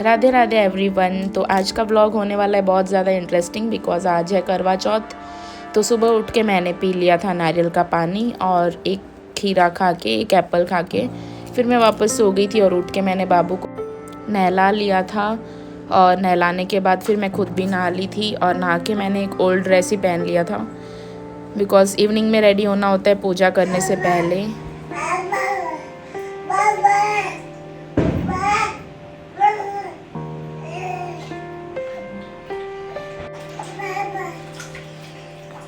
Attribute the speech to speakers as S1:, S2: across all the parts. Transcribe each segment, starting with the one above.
S1: Radhe Radhe everyone. तो आज का व्लॉग होने वाला है बहुत ज़्यादा इंटरेस्टिंग बिकॉज़ आज है करवा चौथ। तो सुबह उठ के मैंने पी लिया था नारियल का पानी और एक खीरा खा के, एक एप्पल खा के फिर मैं वापस सो गई थी और उठ के मैंने बाबू को नहला लिया था। और नहलाने के बाद फिर मैं खुद भी नहा ली थी और नहा के मैंने एक ओल्ड ड्रेस ही पहन लिया था बिकॉज़ इवनिंग में रेडी होना होता है पूजा करने से पहले।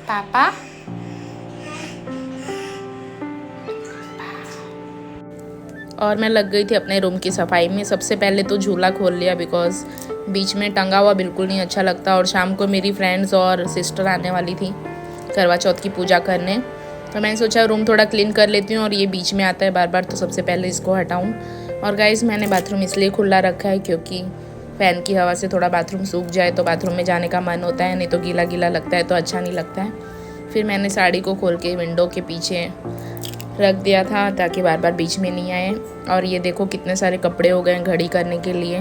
S1: पापा और मैं लग गई थी अपने रूम की सफाई में। सबसे पहले तो झूला खोल लिया बिकॉज़ बीच में टंगा हुआ बिल्कुल नहीं अच्छा लगता। और शाम को मेरी फ्रेंड्स और सिस्टर आने वाली थी करवा चौथ की पूजा करने, तो मैंने सोचा रूम थोड़ा क्लीन कर लेती हूँ और ये बीच में आता है बार बार, तो सबसे पहले इसको हटाऊँ। और गाइज़ मैंने बाथरूम इसलिए खुला रखा है क्योंकि फ़ैन की हवा से थोड़ा बाथरूम सूख जाए तो बाथरूम में जाने का मन होता है, नहीं तो गीला गीला लगता है तो अच्छा नहीं लगता है। फिर मैंने साड़ी को खोल के विंडो के पीछे रख दिया था ताकि बार बार बीच में नहीं आए। और ये देखो कितने सारे कपड़े हो गए घड़ी करने के लिए।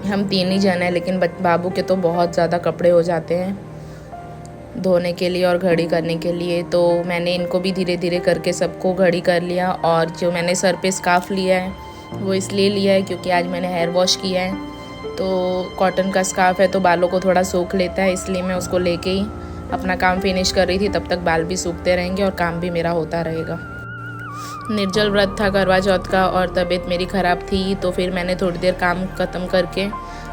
S1: हम 3 ही जन हैं लेकिन बाबू के तो बहुत ज़्यादा कपड़े हो जाते हैं धोने के लिए और घड़ी करने के लिए। तो मैंने इनको भी धीरे धीरे करके सबको घड़ी कर लिया। और जो मैंने सर पे स्कार्फ लिया है वो इसलिए लिया है क्योंकि आज मैंने हेयर वॉश किया है, तो कॉटन का स्कार्फ है तो बालों को थोड़ा सूख लेता है, इसलिए मैं उसको लेके ही अपना काम फिनिश कर रही थी। तब तक बाल भी सूखते रहेंगे और काम भी मेरा होता रहेगा। निर्जल व्रत था करवा चौथ का और तबीयत मेरी ख़राब थी, तो फिर मैंने थोड़ी देर काम ख़त्म करके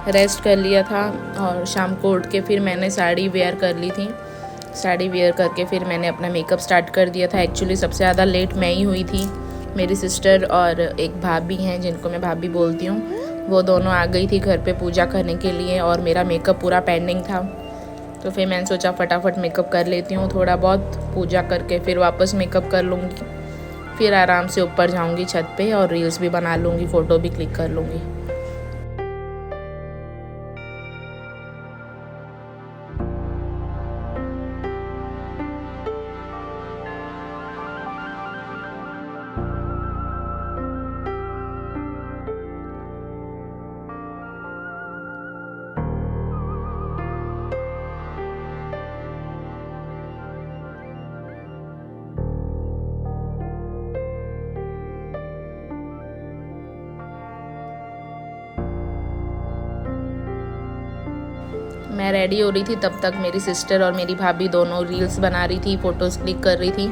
S1: रेस्ट कर लिया था। और शाम को उठ के फिर मैंने साड़ी वेयर कर ली थी। साड़ी वेयर करके फिर मैंने अपना मेकअप स्टार्ट कर दिया था। एक्चुअली सबसे ज़्यादा लेट मैं ही हुई थी। मेरी सिस्टर और एक भाभी हैं जिनको मैं भाभी बोलती हूँ, वो दोनों आ गई थी घर पे पूजा करने के लिए और मेरा मेकअप पूरा पेंडिंग था। तो फिर मैंने सोचा फटाफट मेकअप कर लेती हूँ, थोड़ा बहुत पूजा करके फिर वापस मेकअप कर लूँगी। फिर आराम से ऊपर जाऊँगी छत पे और रील्स भी बना लूँगी, फ़ोटो भी क्लिक कर लूँगी। मैं रेडी हो रही थी तब तक मेरी सिस्टर और मेरी भाभी दोनों रील्स बना रही थी, फ़ोटोज़ क्लिक कर रही थी।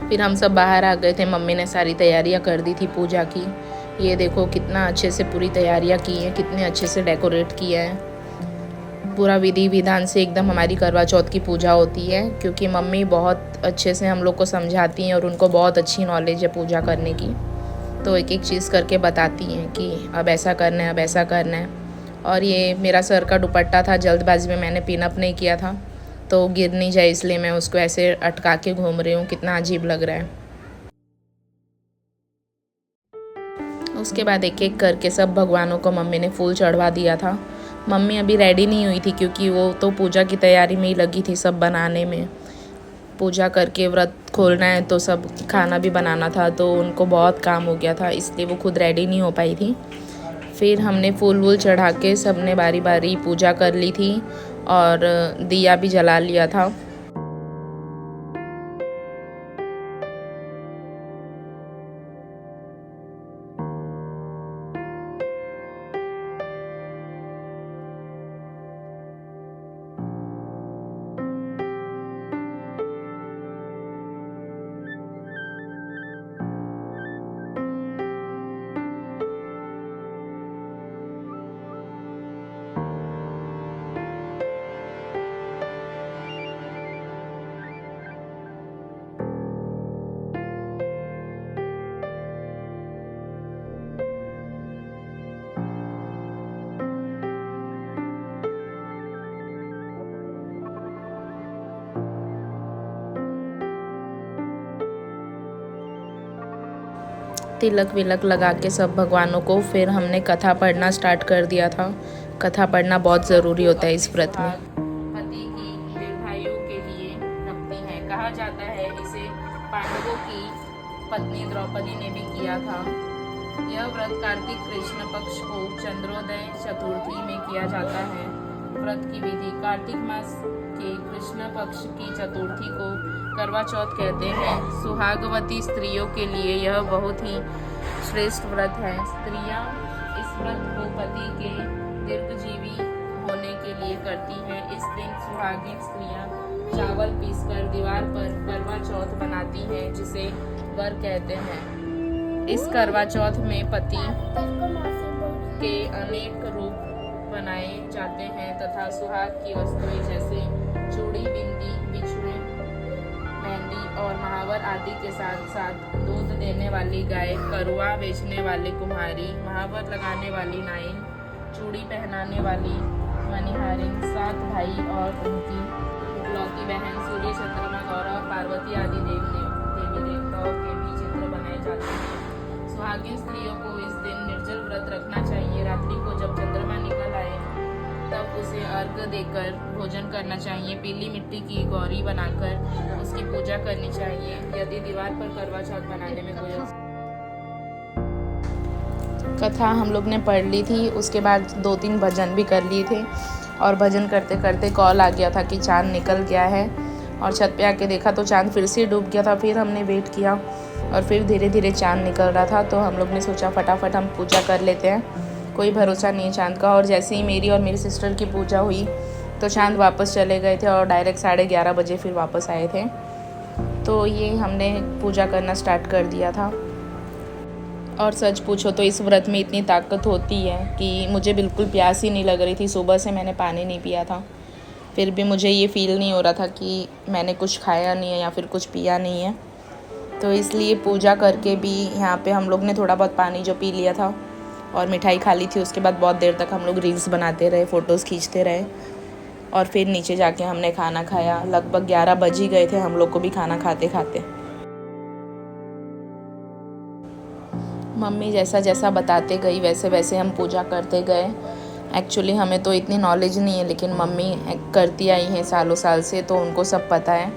S1: फिर हम सब बाहर आ गए थे। मम्मी ने सारी तैयारियां कर दी थी पूजा की। ये देखो कितना अच्छे से पूरी तैयारियां की हैं, कितने अच्छे से डेकोरेट किया है। पूरा विधि विधान से एकदम हमारी करवा चौथ की पूजा होती है क्योंकि मम्मी बहुत अच्छे से हम लोग को समझाती हैं और उनको बहुत अच्छी नॉलेज है पूजा करने की। तो एक एक चीज़ करके बताती हैं कि अब ऐसा करना है, अब ऐसा करना है। और ये मेरा सर का दुपट्टा था, जल्दबाजी में मैंने पिन अप नहीं किया था तो गिर नहीं जाए, इसलिए मैं उसको ऐसे अटका के घूम रही हूँ। कितना अजीब लग रहा है। उसके बाद एक एक करके सब भगवानों को मम्मी ने फूल चढ़वा दिया था। मम्मी अभी रेडी नहीं हुई थी क्योंकि वो तो पूजा की तैयारी में ही लगी थी, सब बनाने में। पूजा करके व्रत खोलना है तो सब खाना भी बनाना था, तो उनको बहुत काम हो गया था, इसलिए वो खुद रेडी नहीं हो पाई थी। फिर हमने फूल वूल चढ़ा के सबने बारी बारी पूजा कर ली थी और दिया भी जला लिया था। तिलक विलक लगा के सब भगवानों को फिर हमने कथा पढ़ना स्टार्ट कर दिया था। कथा पढ़ना बहुत ज़रूरी होता है इस व्रत में। पति की दीर्घायु के लिए रखती है। कहा जाता है इसे पांडवों की पत्नी द्रौपदी ने भी किया था। यह व्रत कार्तिक कृष्ण पक्ष को चंद्रोदय चतुर्थी में किया जाता है। व्रत की विधि। कार्तिक मास के कृष्ण पक्ष की चतुर्थी को करवा चौथ कहते हैं। सुहागवती स्त्रियों के लिए यह बहुत ही श्रेष्ठ व्रत है। स्त्रियां इस व्रत को पति के दीर्घजीवी होने के लिए करती हैं। इस दिन सुहागिन स्त्रियां चावल पीसकर दीवार पर करवा चौथ बनाती हैं, जिसे वर कहते हैं। इस करवा चौथ में पति के अनेक रूप बनाए जाते हैं तथा सुहाग की वस्तुएं जैसे चूड़ी, बिंदी, बिछुए, मेहंदी और महावर आदि के साथ साथ दूध देने वाली गाय, करुआ बेचने वाली कुम्हारी, महावर लगाने वाली नाइन, चूड़ी पहनाने वाली मनिहारिन, 7 भाई और उनकी इकलौती बहन, सूर्य, चंद्रमा, गौरव, पार्वती आदि देवी देवताओं के भी चित्र बनाए जाते हैं। सुहागिन स्त्रियों को इस दिन निर्जल व्रत रखना चाहिए। रात्रि को जब चंद्रमा निकल आए तब उसे अर्घ्य देकर भोजन करना चाहिए। पीली मिट्टी की गौरी बनाकर उसकी पूजा करनी चाहिए। यदि दीवार पर करवा चौथ बनाने में कोई कथा हम लोग ने पढ़ ली थी, उसके बाद 2-3 भजन भी कर लिए थे और भजन करते करते कॉल आ गया था कि चाँद निकल गया है और छत पे आके देखा तो चाँद फिर से डूब गया था। फिर हमने वेट किया और फिर धीरे धीरे चाँद निकल रहा था, तो हम लोग ने सोचा फटाफट हम पूजा कर लेते हैं, कोई भरोसा नहीं है चाँद का। और जैसे ही मेरी और मेरी सिस्टर की पूजा हुई तो चाँद वापस चले गए थे और डायरेक्ट 11:30 बजे फिर वापस आए थे। तो ये हमने पूजा करना स्टार्ट कर दिया था। और सच पूछो तो इस व्रत में इतनी ताकत होती है कि मुझे बिल्कुल प्यास ही नहीं लग रही थी। सुबह से मैंने पानी नहीं पिया था, फिर भी मुझे ये फ़ील नहीं हो रहा था कि मैंने कुछ खाया नहीं है या फिर कुछ पिया नहीं है। तो इसलिए पूजा करके भी यहाँ पे हम लोग ने थोड़ा बहुत पानी जो पी लिया था और मिठाई खा ली थी। उसके बाद बहुत देर तक हम लोग रील्स बनाते रहे, फ़ोटोज़ खींचते रहे और फिर नीचे जाके हमने खाना खाया। लगभग 11 बज ही गए थे हम लोग को भी खाना खाते खाते। मम्मी जैसा जैसा बताते गई वैसे वैसे हम पूजा करते गए। एक्चुअली हमें तो इतनी नॉलेज नहीं है, लेकिन मम्मी करती आई हैं सालों साल से, तो उनको सब पता है।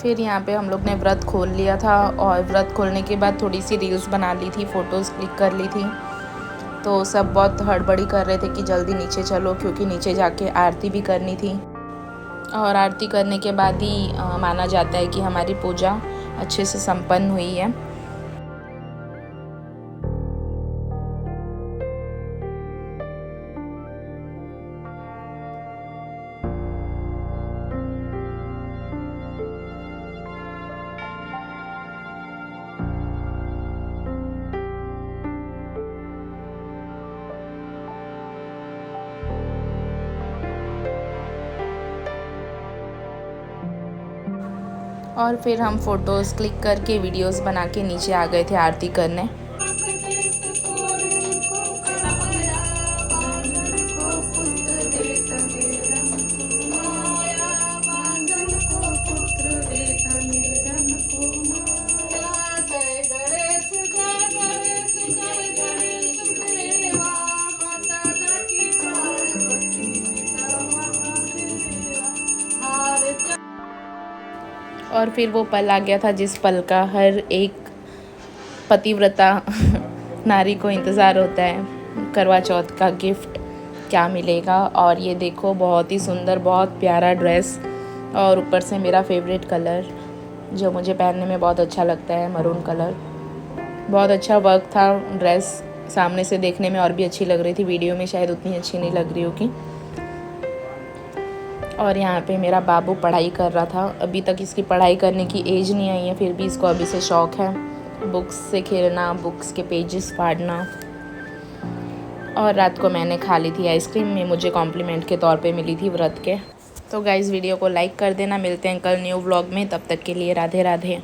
S1: फिर यहाँ पे हम लोग ने व्रत खोल लिया था और व्रत खोलने के बाद थोड़ी सी रील्स बना ली थी, फ़ोटोज़ क्लिक कर ली थी। तो सब बहुत हड़बड़ी कर रहे थे कि जल्दी नीचे चलो, क्योंकि नीचे जाके आरती भी करनी थी और आरती करने के बाद ही माना जाता है कि हमारी पूजा अच्छे से संपन्न हुई है। और फिर हम फ़ोटोज़ क्लिक करके वीडियोस बना के नीचे आ गए थे आरती करने। और फिर वो पल आ गया था जिस पल का हर एक पतिव्रता नारी को इंतज़ार होता है, करवा चौथ का गिफ्ट क्या मिलेगा। और ये देखो बहुत ही सुंदर, बहुत प्यारा ड्रेस, और ऊपर से मेरा फेवरेट कलर जो मुझे पहनने में बहुत अच्छा लगता है, मरून कलर। बहुत अच्छा वर्क था ड्रेस, सामने से देखने में और भी अच्छी लग रही थी, वीडियो में शायद उतनी अच्छी नहीं लग रही होगी। और यहाँ पे मेरा बाबू पढ़ाई कर रहा था। अभी तक इसकी पढ़ाई करने की एज नहीं आई है, फिर भी इसको अभी से शौक़ है बुक्स से खेलना, बुक्स के पेजेस फाड़ना। और रात को मैंने खा ली थी आइसक्रीम, में मुझे कॉम्प्लीमेंट के तौर पे मिली थी व्रत के। तो गाइज़ वीडियो को लाइक कर देना। मिलते हैं कल न्यू व्लॉग में, तब तक के लिए राधे राधे।